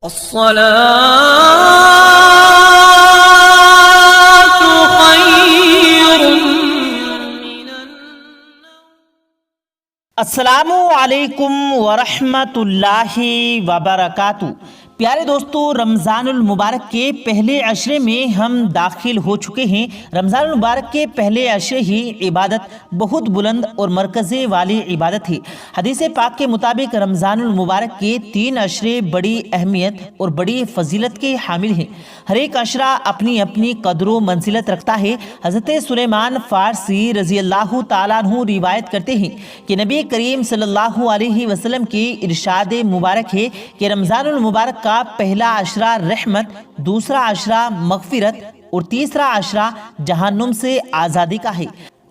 الصلاة خير من السلام علیکم ورحمۃ اللہ وبرکاتہ۔ پیارے دوستو، رمضان المبارک کے پہلے عشرے میں ہم داخل ہو چکے ہیں۔ رمضان المبارک کے پہلے عشرے ہی عبادت بہت بلند اور مرکزے والی عبادت ہے۔ حدیث پاک کے مطابق رمضان المبارک کے 3 عشرے بڑی اہمیت اور بڑی فضیلت کے حامل ہیں۔ ہر ایک عشرہ اپنی اپنی قدر و منزلت رکھتا ہے۔ حضرت سلیمان فارسی رضی اللہ تعالیٰ عنہ روایت کرتے ہیں کہ نبی کریم صلی اللہ علیہ وسلم کی ارشاد مبارک ہے کہ رمضان المبارک کا پہلا عشرہ رحمت، دوسرا عشرہ مغفرت اور تیسرا عشرہ جہنم سے آزادی کا ہے۔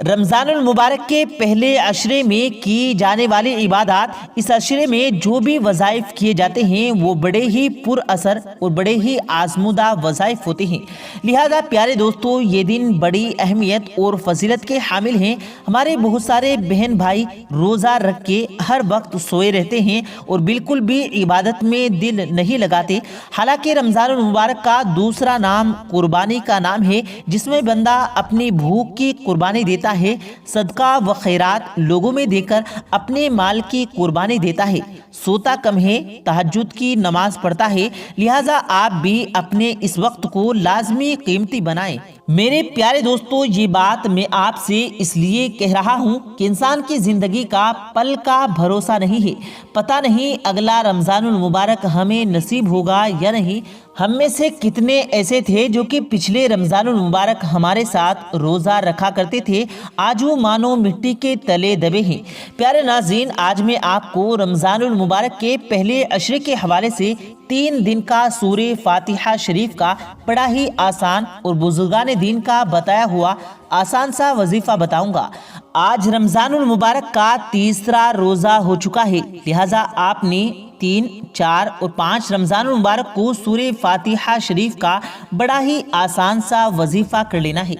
رمضان المبارک کے پہلے عشرے میں کی جانے والی عبادات، اس عشرے میں جو بھی وظائف کیے جاتے ہیں وہ بڑے ہی پر اثر اور بڑے ہی آزمودہ وظائف ہوتے ہیں۔ لہذا پیارے دوستو، یہ دن بڑی اہمیت اور فضیلت کے حامل ہیں۔ ہمارے بہت سارے بہن بھائی روزہ رکھ کے ہر وقت سوئے رہتے ہیں اور بالکل بھی عبادت میں دل نہیں لگاتے، حالانکہ رمضان المبارک کا دوسرا نام قربانی کا نام ہے، جس میں بندہ اپنی بھوک کی قربانی دیتا ہے، صدقہ و خیرات لوگوں میں دے کر اپنے مال کی قربانی دیتا ہے، سوتا کم ہے، تہجد کی نماز پڑھتا ہے۔ لہٰذا آپ بھی اپنے اس وقت کو لازمی قیمتی بنائیں۔ میرے پیارے دوستو، یہ بات میں آپ سے اس لیے کہہ رہا ہوں کہ انسان کی زندگی کا پل کا بھروسہ نہیں ہے۔ پتہ نہیں اگلا رمضان المبارک ہمیں نصیب ہوگا یا نہیں۔ ہم میں سے کتنے ایسے تھے جو کہ پچھلے رمضان المبارک ہمارے ساتھ روزہ رکھا کرتے تھے، آج وہ مانو مٹی کے تلے دبے ہیں۔ پیارے ناظرین، آج میں آپ کو رمضان المبارک کے پہلے عشرے کے حوالے سے 3 دن کا سورہ فاتحہ شریف کا بڑا ہی آسان اور بزرگان دین کا بتایا ہوا آسان سا وظیفہ بتاؤں گا۔ آج رمضان المبارک کا تیسرا روزہ ہو چکا ہے، لہٰذا آپ نے 3، 4 اور 5 رمضان المبارک کو سورہ فاتحہ شریف کا بڑا ہی آسان سا وظیفہ کر لینا ہے۔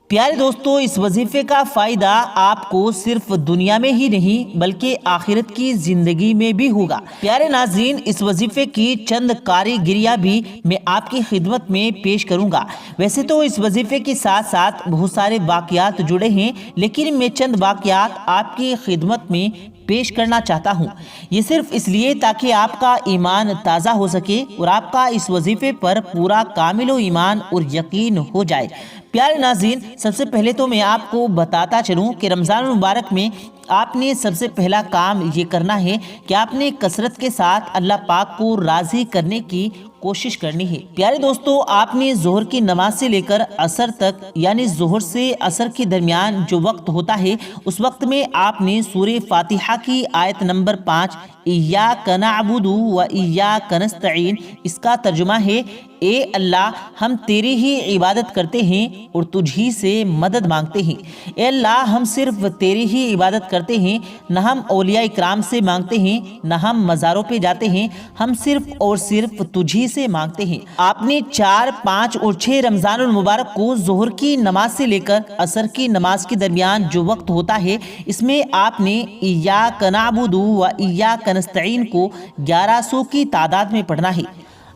پیارے دوستو، اس وظیفے کا فائدہ آپ کو صرف دنیا میں ہی نہیں بلکہ آخرت کی زندگی میں بھی ہوگا۔ پیارے ناظرین، اس وظیفے کی چند کاریگریاں بھی میں آپ کی خدمت میں پیش کروں گا۔ ویسے تو اس وظیفے کے ساتھ ساتھ بہت سارے واقعات جڑے ہیں، لیکن میں چند واقعات آپ کی خدمت میں پیش کرنا چاہتا ہوں، یہ صرف اس لیے تاکہ آپ کا ایمان تازہ ہو سکے اور آپ کا اس وظیفے پر پورا کامل و ایمان اور یقین ہو جائے۔ پیارے ناظرین، سب سے پہلے تو میں آپ کو بتاتا چلوں کہ رمضان المبارک میں آپ نے سب سے پہلا کام یہ کرنا ہے کہ آپ نے کثرت کے ساتھ اللہ پاک کو راضی کرنے کی کوشش کرنی ہے۔ پیارے دوستو، آپ نے ظہر کی نماز سے لے کر عصر تک، یعنی ظہر سے عصر کے درمیان جو وقت ہوتا ہے، اس وقت میں آپ نے سورہ فاتحہ کی آیت نمبر 5 ایاک نعبد و ایاک نستعین، اس کا ترجمہ ہے اے اللہ، ہم تیری ہی عبادت کرتے ہیں اور تجھ ہی سے مدد مانگتے ہیں۔ اے اللہ، ہم صرف تیری ہی عبادت کرتے ہیں، نہ ہم اولیاء اکرام سے مانگتے ہیں، نہ ہم مزاروں پہ جاتے ہیں، ہم صرف اور صرف تجھ ہی سے مانگتے ہیں۔ آپ نے 4، 5 اور 6 رمضان المبارک کو ظہر کی نماز سے لے کر عصر کی نماز کے درمیان جو وقت ہوتا ہے، اس میں آپ نے ایاک نعبد و ایاک نستعین کو 1100 کی تعداد میں پڑھنا ہے۔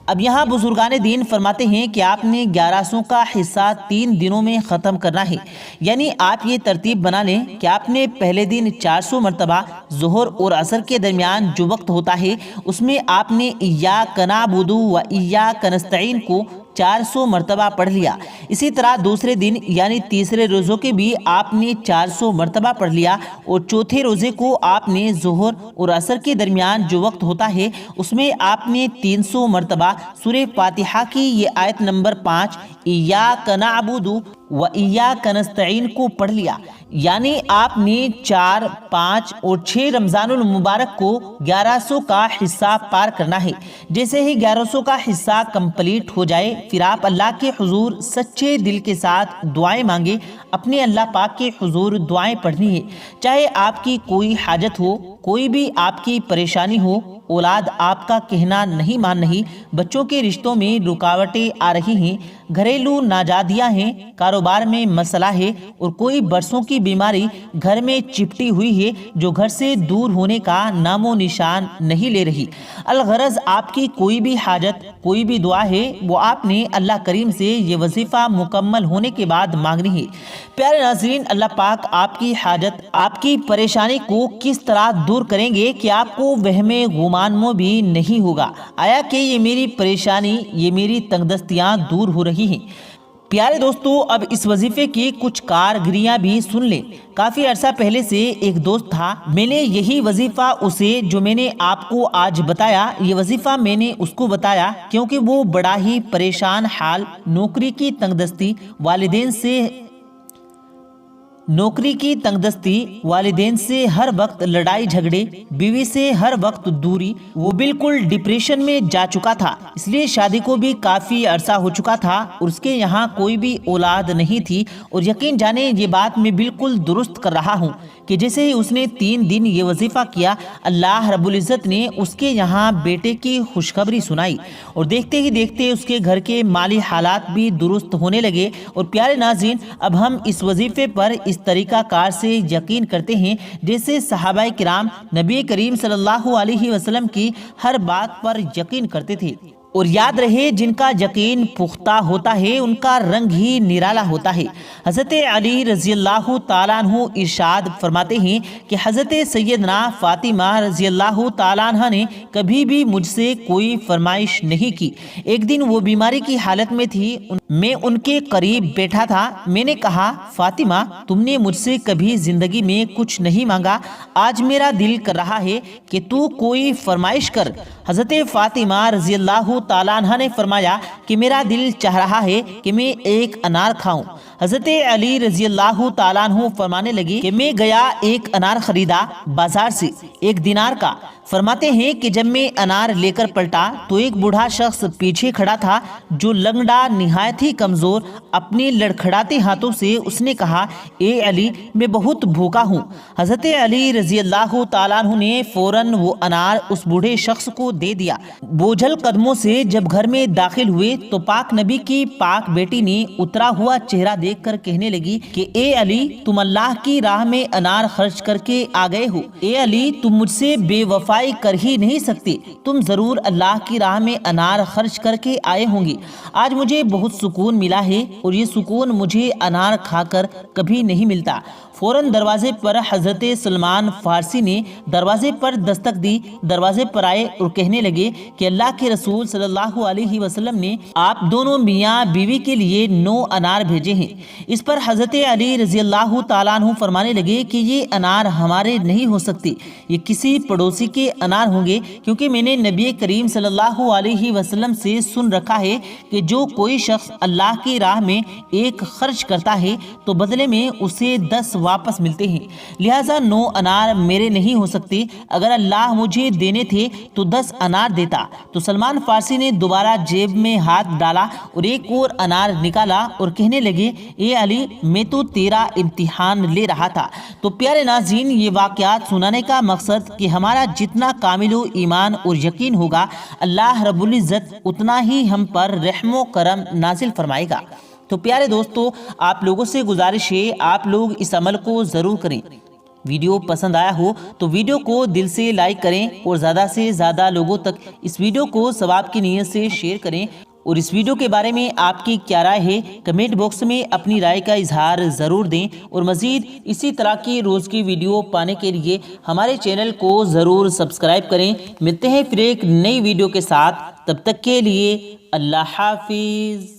اب یہاں بزرگان دین فرماتے ہیں کہ آپ نے 1100 کا حصہ 3 دنوں میں ختم کرنا ہے، یعنی آپ یہ ترتیب بنا لیں کہ آپ نے پہلے دن 400 مرتبہ ظہر اور عصر کے درمیان جو وقت ہوتا ہے، اس میں آپ نے ایاک نعبد و ایاک نستعین کو 400 مرتبہ پڑھ لیا۔ اسی طرح دوسرے دن یعنی تیسرے روزوں کے بھی آپ نے 400 مرتبہ پڑھ لیا، اور چوتھے روزے کو آپ نے ظہر اور عصر کے درمیان جو وقت ہوتا ہے، اس میں آپ نے 300 مرتبہ سورہ فاتحہ کی یہ آیت نمبر 5 ایاک نعبد و ایاک نستعین کو پڑھ لیا۔ یعنی آپ نے 4، 5 اور 6 رمضان المبارک کو 1100 کا حصہ پار کرنا ہے۔ جیسے ہی 1100 کا حصہ کمپلیٹ ہو جائے، پھر آپ اللہ کے حضور سچے دل کے ساتھ دعائیں مانگے، اپنے اللہ پاک کے حضور دعائیں پڑھنی ہے، چاہے آپ کی کوئی حاجت ہو، کوئی بھی آپ کی پریشانی ہو، اولاد آپ کا کہنا نہیں مان رہی، بچوں کے رشتوں میں رکاوٹیں آ رہی ہیں، گھریلو ناجائزیاں ہیں، کاروبار میں مسئلہ ہے اور کوئی برسوں کی بیماری گھر میں چپٹی ہوئی ہے جو گھر سے دور ہونے کا نام و نشان نہیں لے رہی۔ الغرض آپ کی کوئی بھی حاجت، کوئی بھی دعا ہے، وہ آپ نے اللہ کریم سے یہ وظیفہ مکمل ہونے کے بعد مانگنی ہے۔ پیارے ناظرین، اللہ پاک آپ کی حاجت، آپ کی پریشانی کو کس طرح دور کریں گے کہ آپ کو وہم گمان بھی نہیں ہوگا، آیا کہ یہ میری پریشانی، یہ میری تنگ دستیاں دور ہو رہی ہیں۔ پیارے دوستو، اب اس وظیفے کی کچھ کارگریاں بھی سن لیں۔ کافی عرصہ پہلے سے ایک دوست تھا، میں نے یہی وظیفہ اسے جو میں نے آپ کو آج بتایا، یہ وظیفہ میں نے اس کو بتایا کیونکہ وہ بڑا ہی پریشان حال، نوکری کی تنگ دستی، والدین سے ہر وقت لڑائی جھگڑے، بیوی سے ہر وقت دوری، وہ بالکل ڈپریشن میں جا چکا تھا۔ اس لیے شادی کو بھی کافی عرصہ ہو چکا تھا اور اس کے یہاں کوئی بھی اولاد نہیں تھی، اور یقین جانے یہ بات میں بالکل درست کر رہا ہوں کہ جیسے ہی اس نے 3 دن یہ وظیفہ کیا، اللہ رب العزت نے اس کے یہاں بیٹے کی خوشخبری سنائی اور دیکھتے ہی دیکھتے اس کے گھر کے مالی حالات بھی درست ہونے لگے۔ اور پیارے ناظرین، اب ہم اس وظیفے پر اس طریقہ کار سے یقین کرتے ہیں جیسے صحابہ کرام نبی کریم صلی اللہ علیہ وسلم کی ہر بات پر یقین کرتے تھے۔ اور یاد رہے، جن کا یقین پختہ ہوتا ہے ان کا رنگ ہی نرالا ہوتا ہے۔ حضرت علی رضی اللہ تعالیٰ عنہ ارشاد فرماتے ہیں کہ حضرت سیدنا فاطمہ رضی اللہ تعالیٰ عنہ نے کبھی بھی مجھ سے کوئی فرمائش نہیں کی۔ ایک دن وہ بیماری کی حالت میں تھی، میں ان کے قریب بیٹھا تھا، میں نے کہا، فاطمہ، تم نے مجھ سے کبھی زندگی میں کچھ نہیں مانگا، آج میرا دل کر رہا ہے کہ تو کوئی فرمائش کر۔ حضرت فاطمہ رضی اللہ تعالیٰ عنہ نے فرمایا کہ میرا دل چاہ رہا ہے کہ میں ایک انار کھاؤں۔ حضرت علی رضی اللہ تعالیٰ عنہ فرمانے لگے کہ میں گیا، ایک انار خریدا بازار سے 1 دینار کا۔ فرماتے ہیں کہ جب میں انار لے کر پلٹا تو ایک بوڑھا شخص پیچھے کھڑا تھا جو لنگڑا، نہایت ہی کمزور، اپنے لڑکھڑاتے ہاتھوں سے اس نے کہا، اے علی، میں بہت بھوکا ہوں۔ حضرت علی رضی اللہ تعالیٰ عنہ نے فوراً وہ انار اس بوڑھے شخص کو دے دیا۔ بوجھل قدموں سے جب گھر میں داخل ہوئے تو پاک نبی کی پاک بیٹی نے اترا ہوا چہرہ دیکھ کر کہنے لگی کہ اے علی، تم اللہ کی راہ میں انار خرچ کر کے آ گئے ہو۔ اے علی، تم مجھ سے بے وفائی کر ہی نہیں سکتے، تم ضرور اللہ کی راہ میں انار خرچ کر کے آئے ہوں گے۔ آج مجھے بہت سکون ملا ہے اور یہ سکون مجھے انار کھا کر کبھی نہیں ملتا۔ فوراً دروازے پر حضرت سلمان فارسی نے دروازے پر دستک دی، دروازے پر آئے اور کہنے لگے کہ اللہ کے رسول صلی اللہ علیہ وسلم نے آپ دونوں میاں بیوی کے لیے 9 انار بھیجے ہیں۔ اس پر حضرت علی رضی اللہ تعالیٰ عنہ فرمانے لگے کہ یہ انار ہمارے نہیں ہو سکتے، یہ کسی پڑوسی کے انار ہوں گے، کیونکہ میں نے نبی کریم صلی اللہ علیہ وسلم سے سن رکھا ہے کہ جو کوئی شخص اللہ کی راہ میں 1 خرچ کرتا ہے تو بدلے میں اسے 10 واپس ملتے ہیں، لہٰذا 9 انار میرے نہیں ہو سکتے، اگر اللہ مجھے دینے تھے تو 10 انار دیتا۔ تو سلمان فارسی نے دوبارہ جیب میں ہاتھ ڈالا اور ایک اور انار نکالا اور کہنے لگے، اے علی، میں تو تیرا امتحان لے رہا تھا۔ تو پیارے ناظرین، یہ واقعات سنانے کا مقصد کہ ہمارا جتنا کامل و ایمان اور یقین ہوگا، اللہ رب العزت اتنا ہی ہم پر رحم و کرم نازل فرمائے گا۔ تو پیارے دوستو، آپ لوگوں سے گزارش ہے، آپ لوگ اس عمل کو ضرور کریں۔ ویڈیو پسند آیا ہو تو ویڈیو کو دل سے لائک کریں اور زیادہ سے زیادہ لوگوں تک اس ویڈیو کو ثواب کی نیت سے شیئر کریں، اور اس ویڈیو کے بارے میں آپ کی کیا رائے ہے کمنٹ باکس میں اپنی رائے کا اظہار ضرور دیں، اور مزید اسی طرح کی روز کی ویڈیو پانے کے لیے ہمارے چینل کو ضرور سبسکرائب کریں۔ ملتے ہیں پھر ایک نئی ویڈیو کے ساتھ، تب تک کے لیے اللہ حافظ۔